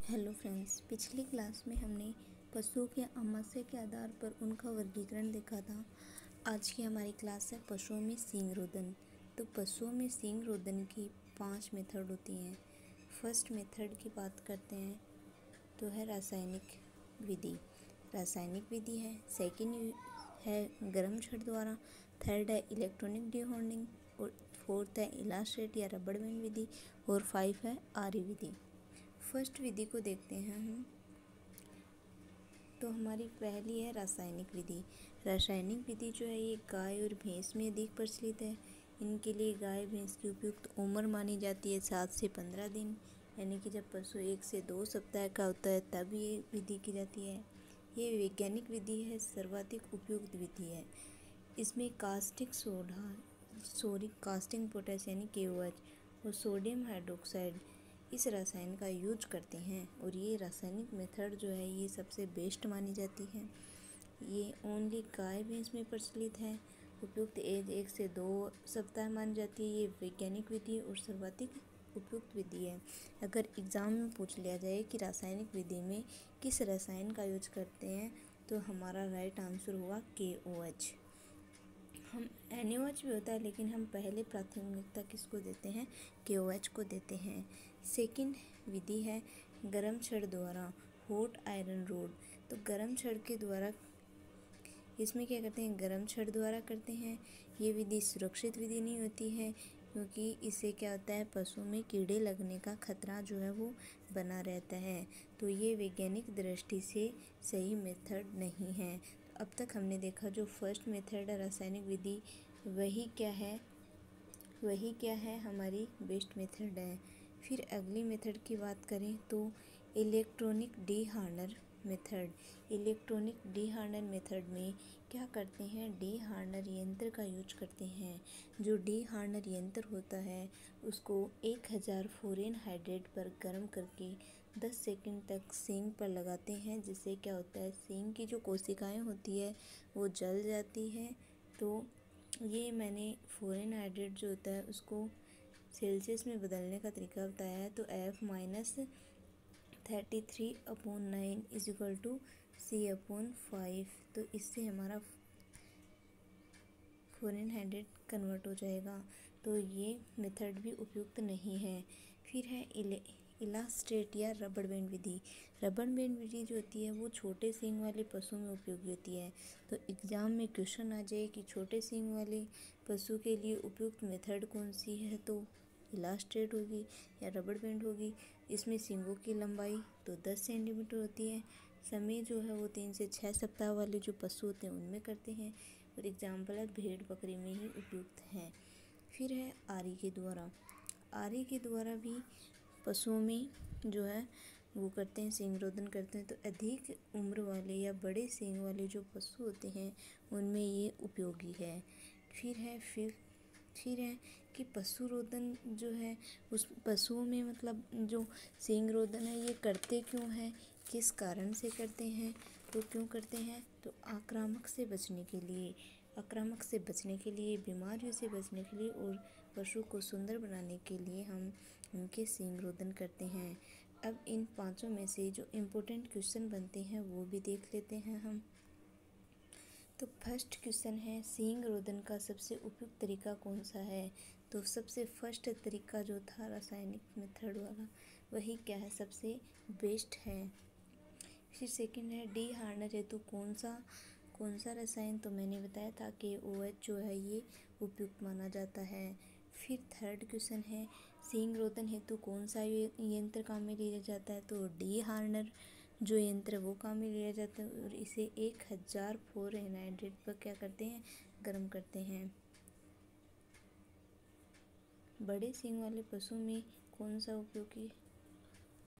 Hello friends, पिछली class में हमने पशुओं के आमाशय के आधार पर उनका वर्गीकरण देखा था। आज की हमारी क्लास है पशुओं में सींग रोदन। तो पशुओं में सींग रोदन की 5 मेथड होती हैं। फर्स्ट मेथड की बात करते हैं तो है रासायनिक विधि। रासायनिक विधि है। सेकंड है गर्म छड़ द्वारा। थर्ड है इलेक्ट्रॉनिक डीहॉर्निंग और फोर्थ है इलास्ट्रेट या रबड़ बैंड विधि और 5 है आरी विधि। फर्स्ट विधि को देखते हैं हम। तो हमारी पहली है रासायनिक विधि। रासायनिक विधि जो है ये गाय और भैंस में अधिक प्रचलित है। इनके लिए गाय भैंस की उपयुक्त उम्र मानी जाती है 7 से 15 दिन, यानी कि जब पशु 1 से 2 सप्ताह का होता है तब ये विधि की जाती है। ये वैज्ञानिक विधि है, सर्वाधिक उपयुक्त विधि है। इसमें कास्टिंग पोटैश यानी KOH और सोडियम हाइड्रोक्साइड इस रसायन का यूज करते हैं और ये रासायनिक मेथड जो है ये सबसे बेस्ट मानी जाती है। ये ओनली गाय भैंस में प्रचलित है। उपयुक्त एज 1 से 2 सप्ताह मानी जाती है। ये वैज्ञानिक विधि और सर्वाधिक उपयुक्त विधि है। अगर एग्ज़ाम में पूछ लिया जाए कि रासायनिक विधि में किस रसायन का यूज करते हैं तो हमारा राइट आंसर हुआ KOH। हम NaOH भी होता है लेकिन हम पहले प्राथमिकता किसको देते हैं, KOH को देते हैं। सेकंड विधि है गर्म छड़ द्वारा, हॉट आयरन रोड। तो गर्म छड़ के द्वारा इसमें क्या करते हैं, गर्म छड़ द्वारा करते हैं। ये विधि सुरक्षित विधि नहीं होती है क्योंकि इससे क्या होता है, पशु में कीड़े लगने का खतरा जो है वो बना रहता है। तो ये वैज्ञानिक दृष्टि से सही मेथड नहीं है। अब तक हमने देखा जो फर्स्ट मेथड है रासायनिक विधि, वही क्या है हमारी बेस्ट मेथड है। फिर अगली मेथड की बात करें तो इलेक्ट्रॉनिक डीहार्नर मेथड। इलेक्ट्रॉनिक डीहार्नर मेथड में क्या करते हैं, डीहार्नर यंत्र का यूज करते हैं। जो डीहार्नर यंत्र होता है उसको 1000 फ़ारेनहाइट पर गर्म करके 10 सेकंड तक सींग पर लगाते हैं, जिससे क्या होता है, सींग की जो कोशिकाएं होती है वो जल जाती है। तो ये मैंने फ़ारेनहाइट जो होता है उसको सेल्सियस में बदलने का तरीका बताया है। तो F-33/9 C/5। तो इससे हमारा फ़ारेनहाइट कन्वर्ट हो जाएगा। तो ये मेथड भी उपयुक्त नहीं है। फिर है इलास्ट्रेट या रबड़ बैंड विधि। रबड़ बैंड विधि जो होती है वो छोटे सींग वाले पशु में उपयोगी होती है। तो एग्ज़ाम में क्वेश्चन आ जाए कि छोटे सींग वाले पशु के लिए उपयुक्त मेथड कौन सी है, तो इलास्ट्रेट होगी या रबड़ बैंड होगी। इसमें सींगों की लंबाई तो 10 सेंटीमीटर होती है। समय जो है वो 3 से 6 सप्ताह वाले जो पशु होते हैं उनमें करते हैं और एग्जाम्पल है भेड़ बकरी में ही उपयुक्त है। फिर है आरी के द्वारा। आरी के द्वारा भी पशुओं में जो है वो करते हैं, सींग रोदन करते हैं। तो अधिक उम्र वाले या बड़े सींग वाले जो पशु होते हैं उनमें ये उपयोगी है। फिर है कि पशु रोदन जो है उस पशुओं में मतलब जो सींग रोदन है ये करते क्यों हैं, किस कारण से करते हैं, तो क्यों करते हैं, तो आक्रामक से बचने के लिए, बीमारियों से बचने के लिए और पशु को सुंदर बनाने के लिए हम उनके सींग रोदन करते हैं। अब इन पांचों में से जो इम्पोर्टेंट क्वेश्चन बनते हैं वो भी देख लेते हैं हम। तो फर्स्ट क्वेश्चन है सींग रोदन का सबसे उपयुक्त तरीका कौन सा है। तो सबसे फर्स्ट तरीका जो था रासायनिक मेथड वाला वही क्या है, सबसे बेस्ट है। फिर सेकंड है डीहार्नर हेतु कौन सा रसायन, तो मैंने बताया था कि KOH जो है ये उपयुक्त माना जाता है। फिर थर्ड क्वेश्चन है सींग रोदन हेतु कौन सा यंत्र काम में लिया जाता है, तो डीहार्नर जो यंत्र वो काम में लिया जाता है और इसे 1000 फ़ारेनहाइट पर क्या करते हैं, गर्म करते हैं। बड़े सींग वाले पशु में कौन सा उपयोगी